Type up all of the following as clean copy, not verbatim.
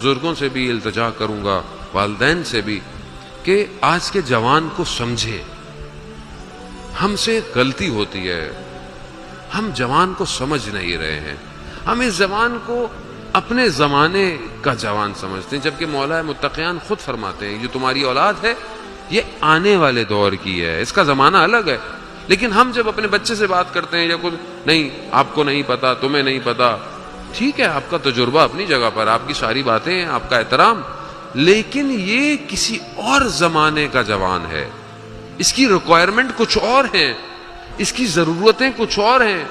بزرگوں سے بھی التجا کروں گا، والدین سے بھی، کہ آج کے جوان کو سمجھے ہم سے غلطی ہوتی ہے، ہم جوان کو سمجھ نہیں رہے ہیں، ہم اس جوان کو اپنے زمانے کا جوان سمجھتے ہیں، جبکہ مولا متقیان خود فرماتے ہیں یہ تمہاری اولاد ہے یہ آنے والے دور کی ہے، اس کا زمانہ الگ ہے۔ لیکن ہم جب اپنے بچے سے بات کرتے ہیں یا کچھ نہیں، آپ کو نہیں پتا، تمہیں نہیں پتا، ٹھیک ہے، آپ کا تجربہ اپنی جگہ پر، آپ کی ساری باتیں ہیں، آپ کا احترام، لیکن یہ کسی اور زمانے کا جوان ہے، اس کی ریکوائرمنٹ کچھ اور ہیں، اس کی ضرورتیں کچھ اور ہیں۔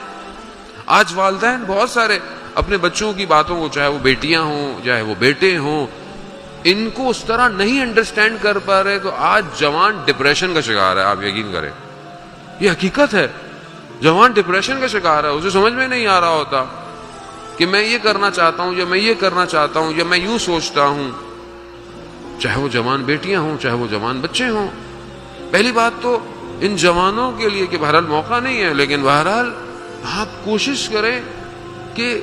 آج والدین بہت سارے اپنے بچوں کی باتوں کو، چاہے وہ بیٹیاں ہوں چاہے وہ بیٹے ہوں، ان کو اس طرح نہیں انڈرسٹینڈ کر پا رہے، تو آج جوان ڈپریشن کا شکار ہے، آپ یقین کریں، یہ حقیقت ہے، جوان ڈپریشن کا شکار ہے، اسے سمجھ میں نہیں آ رہا ہوتا کہ میں یہ کرنا چاہتا ہوں یا میں یہ کرنا چاہتا ہوں یا میں یوں سوچتا ہوں، چاہے وہ جوان بیٹیاں ہوں چاہے وہ جوان بچے ہوں۔ پہلی بات تو ان جوانوں کے لیے کہ بہرحال موقع نہیں ہے، لیکن بہرحال آپ کوشش کریں کہ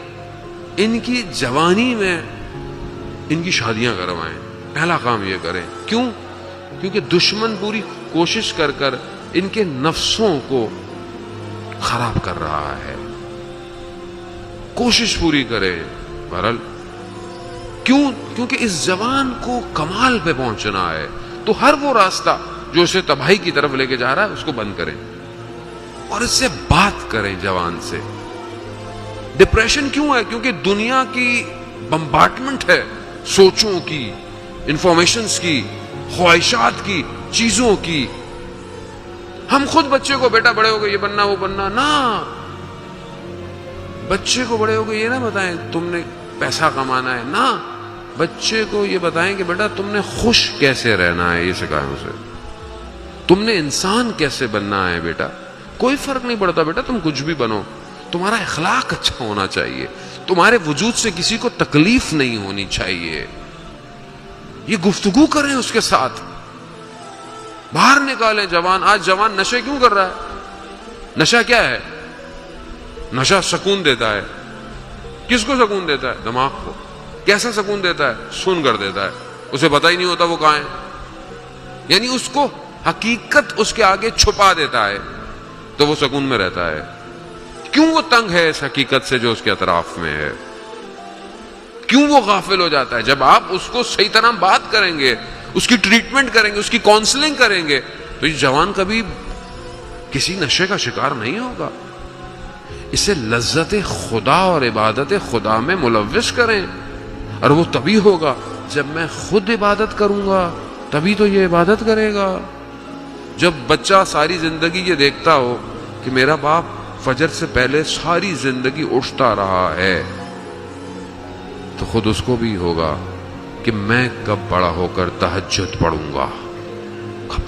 ان کی جوانی میں ان کی شادیاں کروائیں، پہلا کام یہ کریں۔ کیوں؟ کیونکہ دشمن پوری کوشش کر کر ان کے نفسوں کو خراب کر رہا ہے، کوشش پوری کریں۔ بہرحال کیوں؟ کیونکہ اس جوان کو کمال پہ پہنچنا ہے، تو ہر وہ راستہ جو اسے تباہی کی طرف لے کے جا رہا ہے اس کو بند کریں اور اس سے بات کریں جوان سے۔ ڈپریشن کیوں ہے؟ کیونکہ دنیا کی بمبارڈمنٹ ہے، سوچوں کی، انفارمیشنز کی، خواہشات کی، چیزوں کی۔ ہم خود بچے کو بیٹا بڑے ہو گئے یہ بننا وہ بننا، نہ، بچے کو بڑے ہو گئے یہ نہ بتائیں تم نے پیسہ کمانا ہے، نہ، بچے کو یہ بتائیں کہ بیٹا تم نے خوش کیسے رہنا ہے، یہ سکھائیں اسے، تم نے انسان کیسے بننا ہے بیٹا، کوئی فرق نہیں پڑتا بیٹا تم کچھ بھی بنو، تمہارا اخلاق اچھا ہونا چاہیے، تمہارے وجود سے کسی کو تکلیف نہیں ہونی چاہیے، یہ گفتگو کریں اس کے ساتھ، باہر نکالیں جوان۔ آج جوان نشے کیوں کر رہا ہے؟ نشہ کیا ہے؟ نشہ سکون دیتا ہے۔ کس کو سکون دیتا ہے؟ دماغ کو۔ کیسا سکون دیتا ہے؟ سن کر دیتا ہے، اسے پتہ ہی نہیں ہوتا وہ کہاں ہے، یعنی اس کو حقیقت اس کے آگے چھپا دیتا ہے تو وہ سکون میں رہتا ہے۔ کیوں وہ تنگ ہے اس حقیقت سے جو اس کے اطراف میں ہے؟ کیوں وہ غافل ہو جاتا ہے؟ جب آپ اس کو صحیح طرح بات کریں گے، اس کی ٹریٹمنٹ کریں گے، اس کی کاؤنسلنگ کریں گے، تو یہ جوان کبھی کسی نشے کا شکار نہیں ہوگا۔ اسے لذت خدا اور عبادت خدا میں ملوث کریں، اور وہ تبھی ہوگا جب میں خود عبادت کروں گا، تبھی تو یہ عبادت کرے گا۔ جب بچہ ساری زندگی یہ دیکھتا ہو کہ میرا باپ فجر سے پہلے ساری زندگی اٹھتا رہا ہے، تو خود اس کو بھی ہوگا کہ میں کب بڑا ہو کر تہجد پڑھوں گا، کب